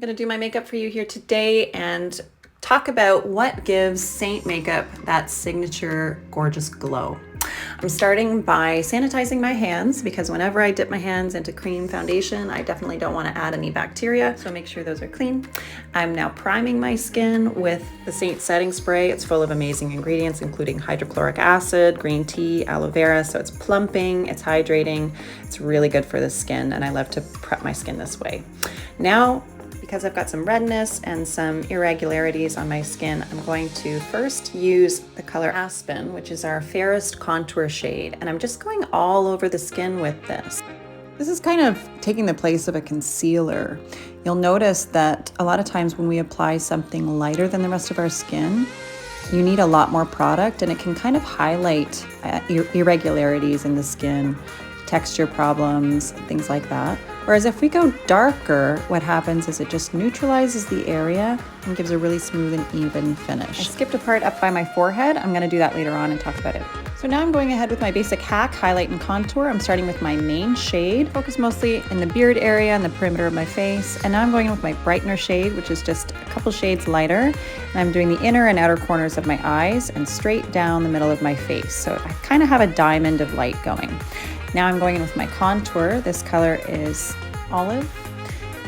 going to do my makeup for you here today and talk about what gives Saint makeup that signature gorgeous glow. I'm starting by sanitizing my hands because whenever I dip my hands into cream foundation, I definitely don't want to add any bacteria, so make sure those are clean. I'm now priming my skin with the Saint setting spray. It's full of amazing ingredients, including hydrochloric acid, green tea, aloe vera, so it's plumping, it's hydrating, it's really good for the skin, and I love to prep my skin this way. Now, because I've got some redness and some irregularities on my skin, I'm going to first use the color Aspen, which is our fairest contour shade, and I'm just going all over the skin with this. This is kind of taking the place of a concealer. You'll notice that a lot of times when we apply something lighter than the rest of our skin, you need a lot more product, and it can kind of highlight irregularities in the skin, texture problems, things like that. Whereas if we go darker, what happens is it just neutralizes the area and gives a really smooth and even finish. I skipped a part up by my forehead. I'm gonna do that later on and talk about it. So now I'm going ahead with my basic hack, highlight and contour. I'm starting with my main shade, focus mostly in the beard area and the perimeter of my face. And now I'm going in with my brightener shade, which is just a couple shades lighter. And I'm doing the inner and outer corners of my eyes and straight down the middle of my face. So I kind of have a diamond of light going. Now I'm going in with my contour. This color is olive,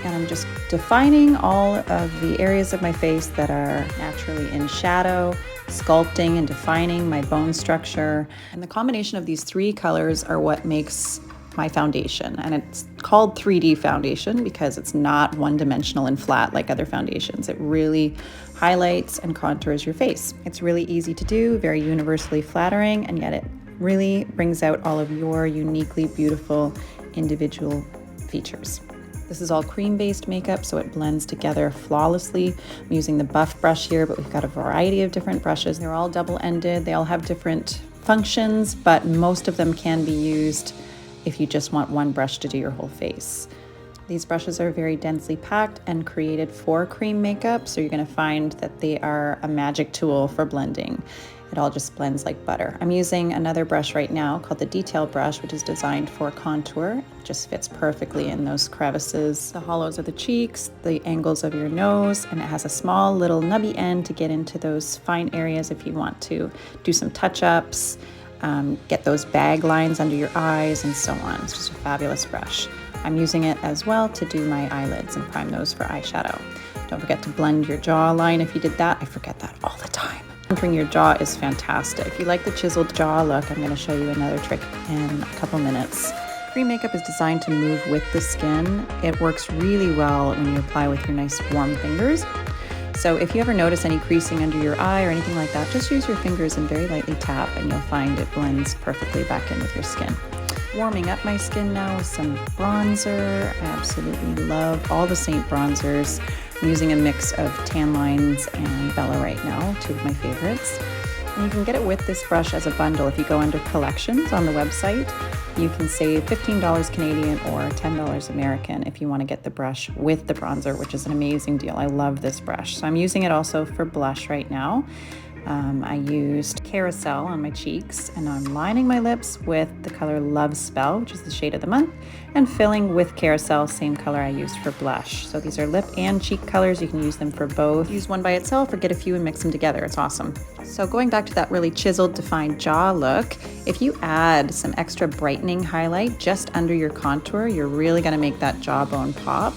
and I'm just defining all of the areas of my face that are naturally in shadow, sculpting and defining my bone structure. And the combination of these three colors are what makes my foundation. And it's called 3D foundation because it's not one-dimensional and flat like other foundations. It really highlights and contours your face. It's really easy to do, very universally flattering, and yet it really brings out all of your uniquely beautiful individual features. This is all cream-based makeup, so it blends together flawlessly. I'm using the buff brush here, but we've got a variety of different brushes. They're all double-ended. They all have different functions, but most of them can be used if you just want one brush to do your whole face. These brushes are very densely packed and created for cream makeup, so you're going to find that they are a magic tool for blending. It all just blends like butter. I'm using another brush right now called the detail brush, which is designed for contour. It just fits perfectly in those crevices, the hollows of the cheeks, the angles of your nose, and it has a small little nubby end to get into those fine areas if you want to do some touch-ups, get those bag lines under your eyes, and so on. It's just a fabulous brush. I'm using it as well to do my eyelids and prime those for eyeshadow. Don't forget to blend your jawline if you did that. I forget that all the time. Contouring your jaw is fantastic. If you like the chiseled jaw look, I'm going to show you another trick in a couple minutes. Cream makeup is designed to move with the skin. It works really well when you apply with your nice warm fingers. So if you ever notice any creasing under your eye or anything like that, just use your fingers and very lightly tap, and you'll find it blends perfectly back in with your skin. Warming up my skin now with some bronzer. I absolutely love all the Saint bronzers. I'm using a mix of Tan Lines and Bella right now, two of my favorites. And you can get it with this brush as a bundle. If you go under collections on the website, you can save $15 Canadian or $10 American if you want to get the brush with the bronzer, which is an amazing deal. I love this brush. So I'm using it also for blush right now. I used Carousel on my cheeks, and I'm lining my lips with the color Love Spell, which is the shade of the month, and filling with Carousel, same color I used for blush. So these are lip and cheek colors. You can use them for both. Use one by itself or get a few and mix them together. It's awesome. So going back to that really chiseled, defined jaw look, if you add some extra brightening highlight just under your contour, you're really going to make that jawbone pop.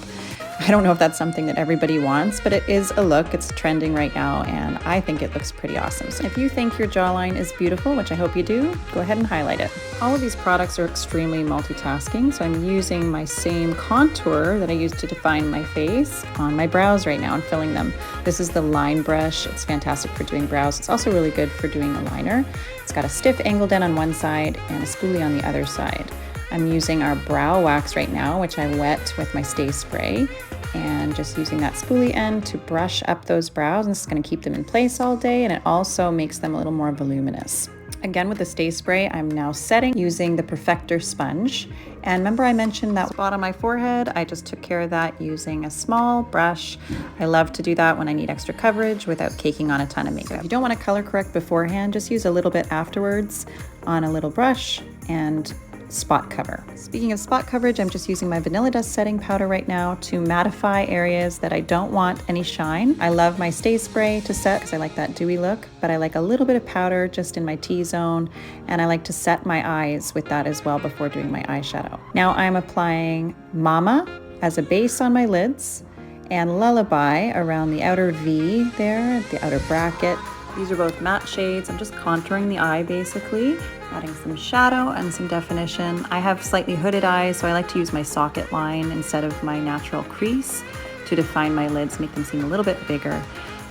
I don't know if that's something that everybody wants, but it is a look. It's trending right now, and I think it looks pretty awesome. So if you think your jawline is beautiful, which I hope you do, go ahead and highlight it. All of these products are extremely multitasking, so I'm using my same contour that I used to define my face on my brows right now and filling them. This is the line brush. It's fantastic for doing brows. It's also really good for doing a liner. It's got a stiff angle down on one side and a spoolie on the other side. I'm using our brow wax right now, which I wet with my Stay Spray, and just using that spoolie end to brush up those brows. And this is going to keep them in place all day, and it also makes them a little more voluminous. Again, with the Stay Spray, I'm now setting using the Perfector sponge. And remember I mentioned that spot on my forehead? I just took care of that using a small brush. I love to do that when I need extra coverage without caking on a ton of makeup. If you don't want to color correct beforehand, just use a little bit afterwards on a little brush and spot cover. Speaking of spot coverage, I'm just using my Vanilla Dust setting powder right now to mattify areas that I don't want any shine. I love my Stay Spray to set because I like that dewy look, but I like a little bit of powder just in my T-zone, and I like to set my eyes with that as well before doing my eyeshadow. Now I'm applying Mama as a base on my lids and Lullaby around the outer V there, the outer bracket. These are both matte shades. I'm just contouring the eye basically, adding some shadow and some definition. I have slightly hooded eyes, so I like to use my socket line instead of my natural crease to define my lids, make them seem a little bit bigger.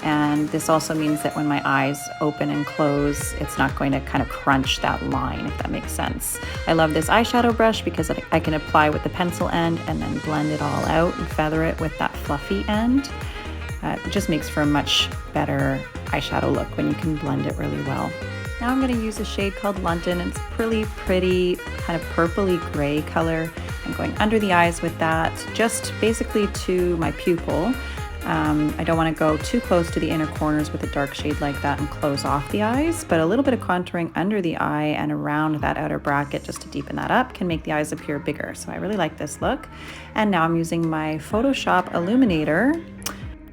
And this also means that when my eyes open and close, it's not going to kind of crunch that line, if that makes sense. I love this eyeshadow brush because I can apply with the pencil end and then blend it all out and feather it with that fluffy end. It just makes for a much better eyeshadow look when you can blend it really well. Now I'm going to use a shade called London. It's a really pretty kind of purpley gray color. I'm going under the eyes with that, just basically to my pupil. I don't want to go too close to the inner corners with a dark shade like that and close off the eyes, but a little bit of contouring under the eye and around that outer bracket just to deepen that up can make the eyes appear bigger. So I really like this look. And now I'm using my Photoshop illuminator,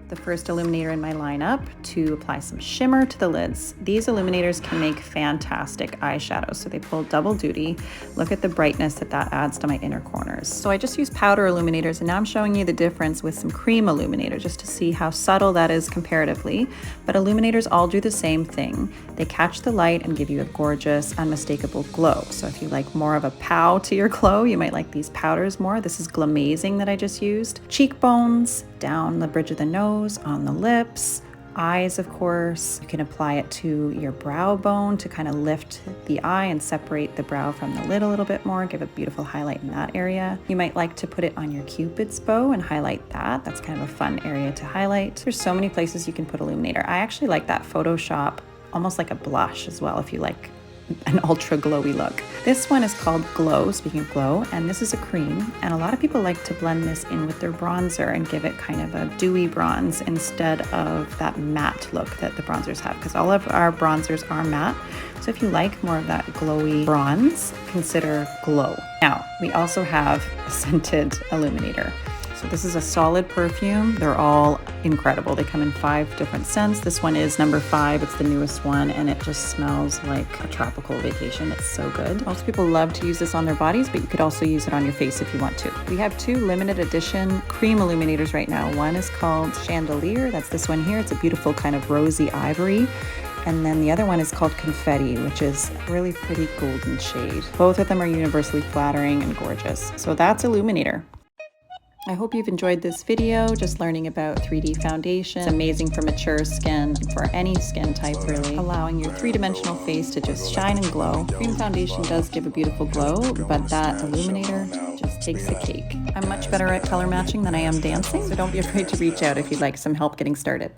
the first illuminator in my lineup, to apply some shimmer to the lids. These illuminators can make fantastic eyeshadows, so they pull double duty. Look at the brightness that adds to my inner corners. So I just use powder illuminators, and now I'm showing you the difference with some cream illuminator just to see how subtle that is comparatively. But illuminators all do the same thing. They catch the light and give you a gorgeous, unmistakable glow. So if you like more of a pow to your glow, you might like these powders more. This is Glamazing that I just used. Cheekbones, down the bridge of the nose, on the lips, eyes, of course. You can apply it to your brow bone to kind of lift the eye and separate the brow from the lid a little bit more, give a beautiful highlight in that area. You might like to put it on your Cupid's bow and highlight that. That's kind of a fun area to highlight. There's so many places you can put illuminator. I actually like that Photoshop, almost like a blush as well, if you like an ultra glowy look. This one is called Glow, speaking of glow, and this is a cream, and a lot of people like to blend this in with their bronzer and give it kind of a dewy bronze instead of that matte look that the bronzers have, because all of our bronzers are matte. So if you like more of that glowy bronze, consider Glow. Now, we also have a scented illuminator. So this is a solid perfume. They're all incredible. They come in 5 different scents. This one is number 5. It's the newest one, and it just smells like a tropical vacation. It's so good. Most people love to use this on their bodies, but you could also use it on your face if you want to. We have 2 limited edition cream illuminators right now. One is called Chandelier. That's this one here. It's a beautiful kind of rosy ivory. And then the other one is called Confetti, which is a really pretty golden shade. Both of them are universally flattering and gorgeous. So that's Illuminator. I hope you've enjoyed this video, just learning about 3D foundation. It's amazing for mature skin, for any skin type really, allowing your 3-dimensional face to just shine and glow. Cream foundation does give a beautiful glow, but that illuminator just takes the cake. I'm much better at color matching than I am dancing, so don't be afraid to reach out if you'd like some help getting started.